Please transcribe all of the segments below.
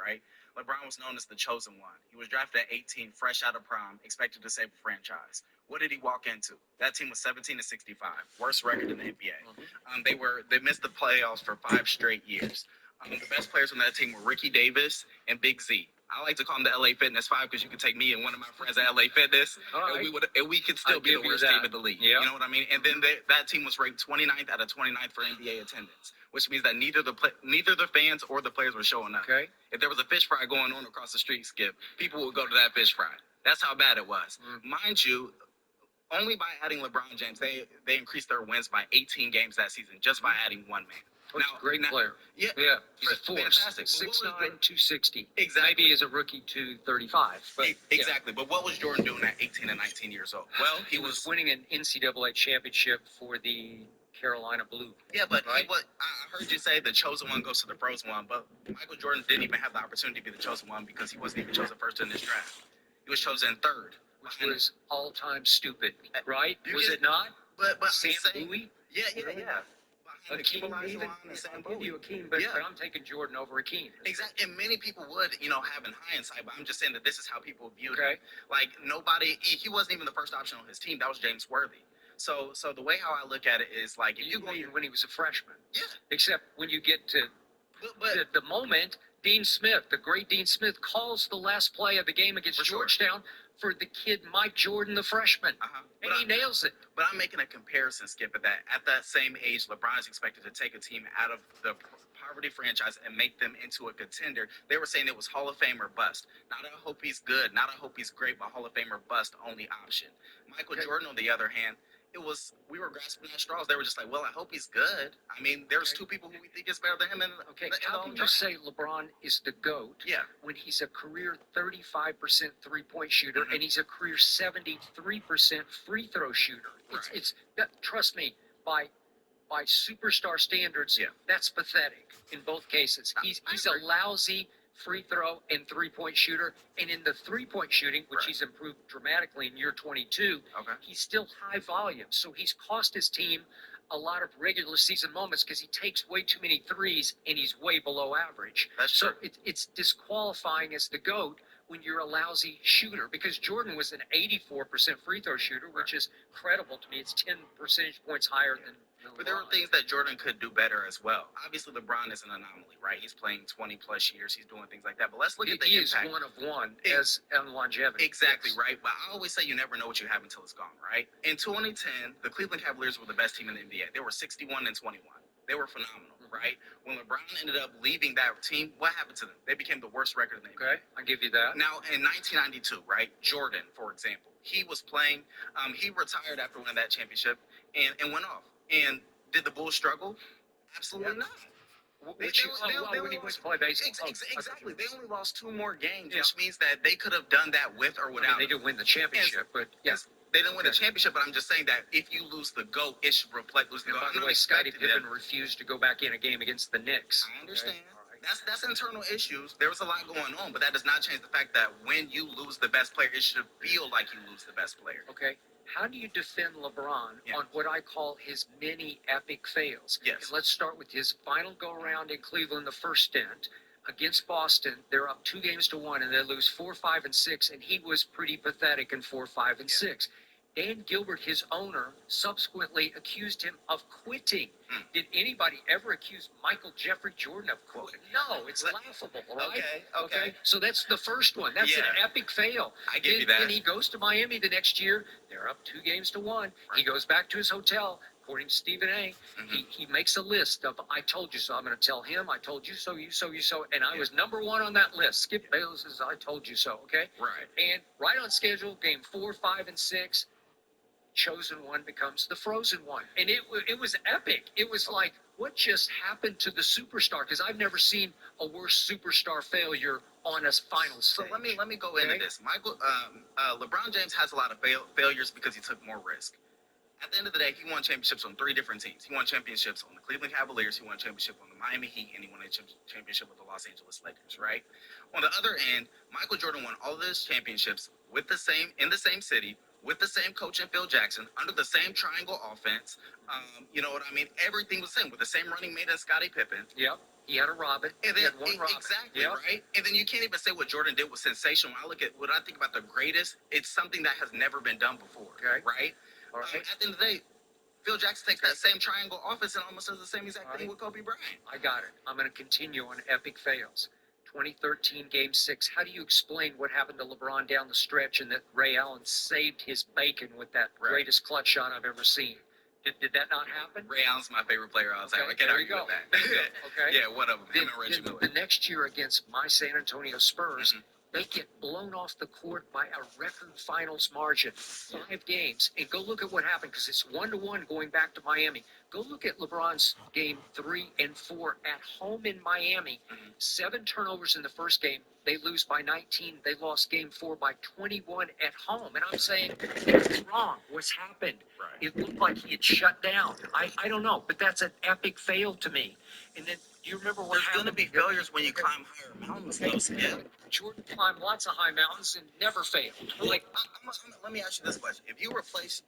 right? LeBron was known as the chosen one. He was drafted at 18, fresh out of prime, expected to save a franchise. What did he walk into? That team was 17-65, worst record in the NBA. They missed the playoffs for 5 straight years. The best players on that team were Ricky Davis and Big Z. I like to call them the LA Fitness Five because you could take me and one of my friends at LA Fitness, and we could still be the worst team in the league. Yeah. You know what I mean? And then that team was ranked 29th out of 29th for NBA attendance, which means that neither the fans or the players were showing up. Okay. If there was a fish fry going on across the street, Skip, people would go to that fish fry. That's how bad it was. Mind you, only by adding LeBron James, they increased their wins by 18 games that season just by adding one man. Great player. Yeah, He's a force. fantastic. 6'9", 260. Exactly. Maybe as a rookie, 235. But exactly. But what was Jordan doing at 18 and 19 years old? Well, he was winning an NCAA championship for the Carolina Blue. Yeah, but I heard you say the chosen one goes to the frozen one, but Michael Jordan didn't even have the opportunity to be the chosen one because he wasn't even chosen first in this draft. He was chosen third. Which was all-time stupid, right? Was it not? But Sam Bowie? Yeah. Akeem, even I'll give you Akeem, but I'm taking Jordan over Akeem. Exactly, and many people would, have in hindsight, but I'm just saying that this is how people viewed him. Like he wasn't even the first option on his team. That was James Worthy. So the way how I look at it is like if you go when he was a freshman. Yeah. Except when you get to the moment, Dean Smith, the great Dean Smith, calls the last play of the game against Georgetown for the kid Mike Jordan, the freshman, and he nails it. But I'm making a comparison, Skip, at that same age, LeBron is expected to take a team out of the poverty franchise and make them into a contender. They were saying it was Hall of Fame or bust. Not I hope he's good, not I hope he's great, but Hall of Fame or bust only option. Michael Jordan, on the other hand, we were grasping at straws. They were just like, well, I hope he's good. I mean, there's two people who we think is better than him. How can you say LeBron is the GOAT when he's a career 35% three-point shooter and he's a career 73% free throw shooter? It's trust me, by superstar standards, that's pathetic in both cases. He's a lousy free throw and three-point shooter, and in the three-point shooting, which he's improved dramatically in year 22, he's still high volume. So he's cost his team a lot of regular season moments because he takes way too many threes and he's way below average. So it's disqualifying as the GOAT when you're a lousy shooter, because Jordan was an 84% free throw shooter, which is credible to me. It's 10 percentage points higher than But there were things that Jordan could do better as well. Obviously, LeBron is an anomaly, right? He's playing 20-plus years. He's doing things like that. But let's look at the impact. He is one of one as on longevity. Exactly, right? But I always say you never know what you have until it's gone, right? In 2010, the Cleveland Cavaliers were the best team in the NBA. They were 61-21. They were phenomenal, right? When LeBron ended up leaving that team, what happened to them? They became the worst record in the NBA. Okay, I'll give you that. Now, in 1992, right, Jordan, for example, he was playing, he retired after winning that championship and went off. And did the Bulls struggle? Absolutely not. When he went to play baseball. Exactly. They only lost 2 more games, which means that they could have done that with or without. They didn't win the championship, but yes. They didn't win the championship, but I'm just saying that if you lose the GOAT, it should reflect losing the GOAT. By the way, Scottie Pippen refused to go back in a game against the Knicks. I understand. Okay? That's internal issues. There was a lot going on, but that does not change the fact that when you lose the best player, it should feel like you lose the best player. Okay. How do you defend LeBron on what I call his many epic fails? Yes. And let's start with his final go-around in Cleveland, the first stint. Against Boston, they're up 2-1, and they lose 4, 5, and 6, and he was pretty pathetic in 4, 5, and 6. Dan Gilbert, his owner, subsequently accused him of quitting. Did anybody ever accuse Michael Jeffrey Jordan of quitting? No, it's laughable, right? Okay. So that's the first one. That's an epic fail. I give you that. Then he goes to Miami the next year. They're up 2-1. Right. He goes back to his hotel. According to Stephen A., he makes a list of, I told you so. I'm going to tell him, I told you so, you so, you so. And I was number 1 on that list. Skip Bayless says, I told you so, okay? Right. And right on schedule, game 4, 5, and 6, chosen one becomes the frozen one. And it was epic. It was like, what just happened to the superstar? Because I've never seen a worse superstar failure on a final stage. So let me go into this. LeBron James has a lot of failures because he took more risk. At the end of the day, he won championships on 3 different teams. He won championships on the Cleveland Cavaliers, he won a championship on the Miami Heat, and he won a championship with the Los Angeles Lakers, right? On the other end, Michael Jordan won all of those championships in the same city, with the same coach in Phil Jackson, under the same triangle offense. You know what I mean? Everything was the same, with the same running mate as Scottie Pippen. Yep. He had a Robin. And He then, had one Robin. exactly, Yep. right? And then you can't even say what Jordan did was sensational. When I think about the greatest, it's something that has never been done before, Okay. right? All right. At the end of the day, Phil Jackson takes that same triangle offense and almost does the same exact thing with Kobe Bryant. I got it. I'm going to continue on epic fails. 2013 Game 6. How do you explain what happened to LeBron down the stretch and that Ray Allen saved his bacon with that greatest clutch shot I've ever seen? Did that not happen? Ray Allen's my favorite player. I can't there argue you go. with that. Okay. Yeah, one of them. Him and Reggie Miller. The next year against my San Antonio Spurs, they get blown off the court by a record finals margin, 5 games. And go look at what happened, because it's 1-1 going back to Miami. Go look at LeBron's game 3 and 4 at home in Miami. 7 turnovers in the first game. They lose by 19. They lost game 4 by 21 at home. And I'm saying, what's wrong? What's happened? Right. It looked like he had shut down. I don't know, but that's an epic fail to me. And then, do you remember what happened? There's going to be failures when you climb higher mountains, though. Yeah. Jordan climbed lots of high mountains and never failed. Like, let me ask you this question: if you replace,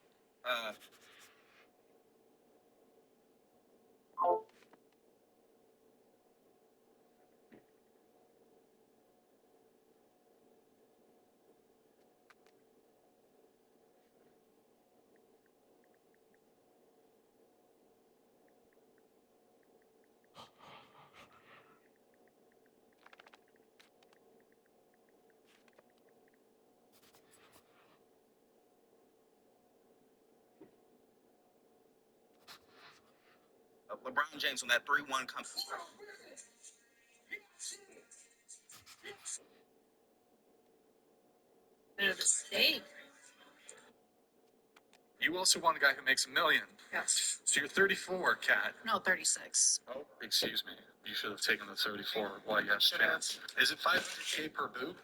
LeBron James when that 3-1 comes. Mistake. You also want a guy who makes $1 million. Yes. So you're 34, Kat. No, 36. Oh, excuse me. You should have taken the 34 while you had the Should have. chance. Is it $500K per boob?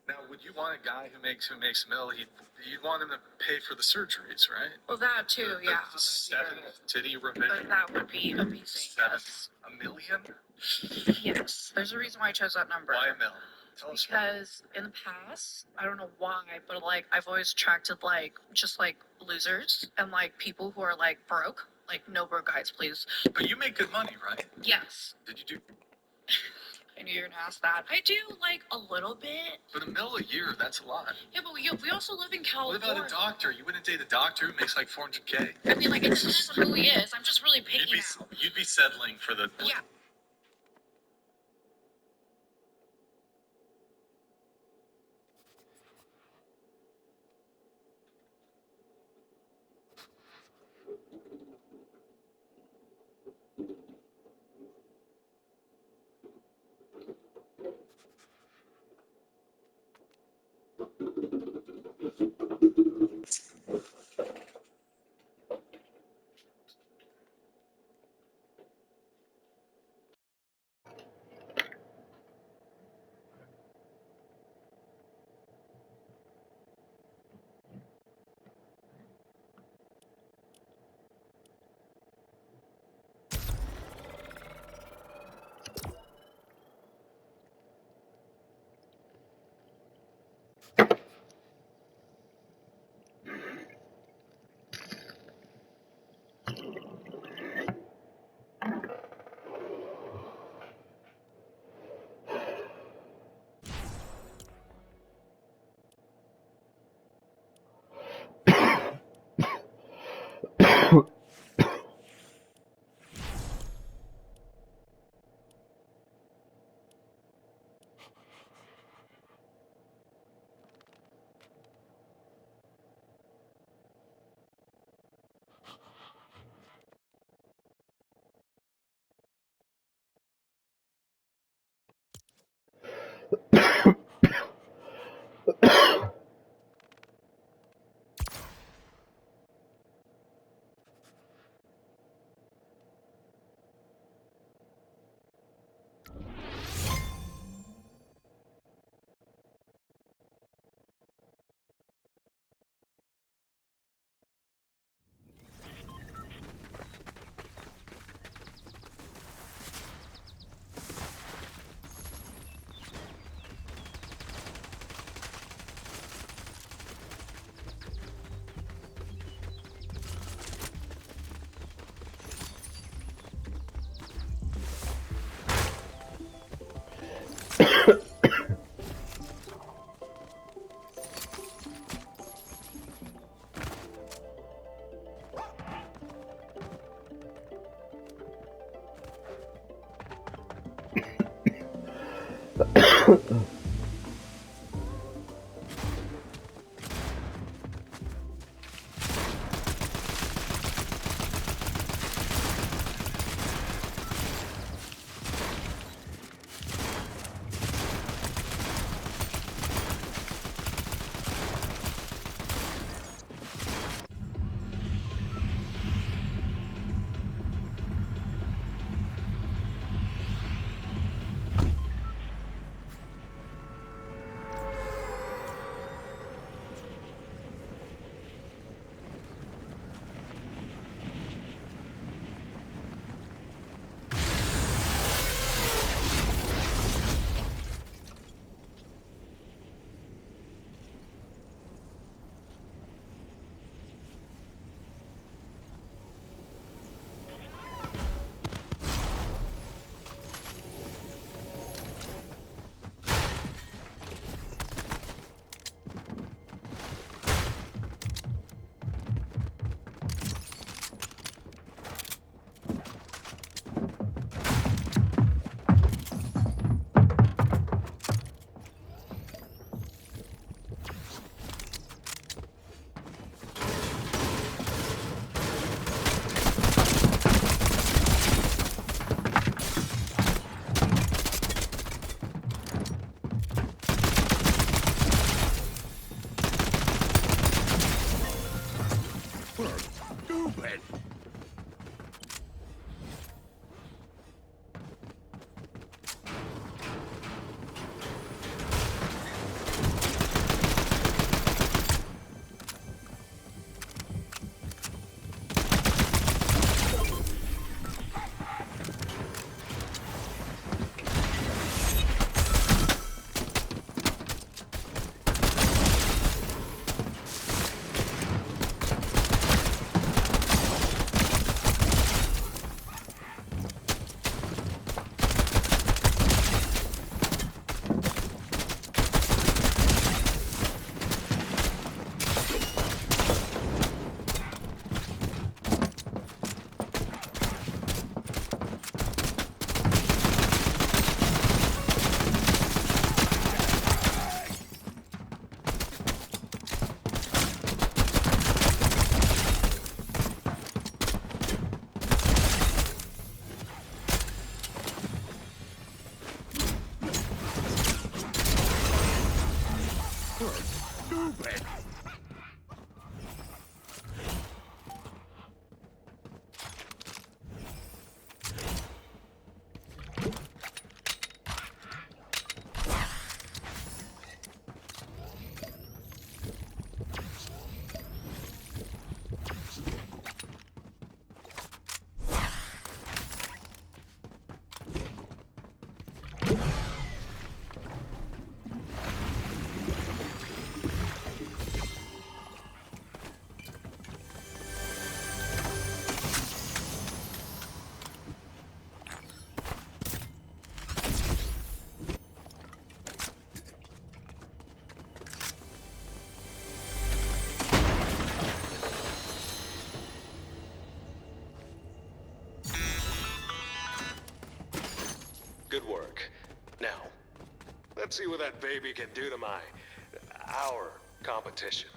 Now, would you want a guy who makes $1 million? You'd want him to pay for the surgeries, right? Well, that too, The yeah. 7th titty But revision. that would be amazing. Yes. $1 million? Yes. There's a reason why I chose that number. Why $1 million? Tell us why. Because in the past, I don't know why, but like I've always attracted like just like losers and like people who are like broke. Like no broke guys, please. But you make good money, right? Yes. Did you do? I knew you were gonna ask that. I do like a little bit. But $1 million a year, that's a lot. Yeah, but we also live in What California. about a doctor? You wouldn't date a doctor who makes like $400K. I mean, like it depends on who he is. I'm just really picky now. You'd be settling for the. Yeah. Good work. Now, let's see what that baby can do to our competition.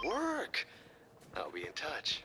work. I'll be in touch.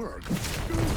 work.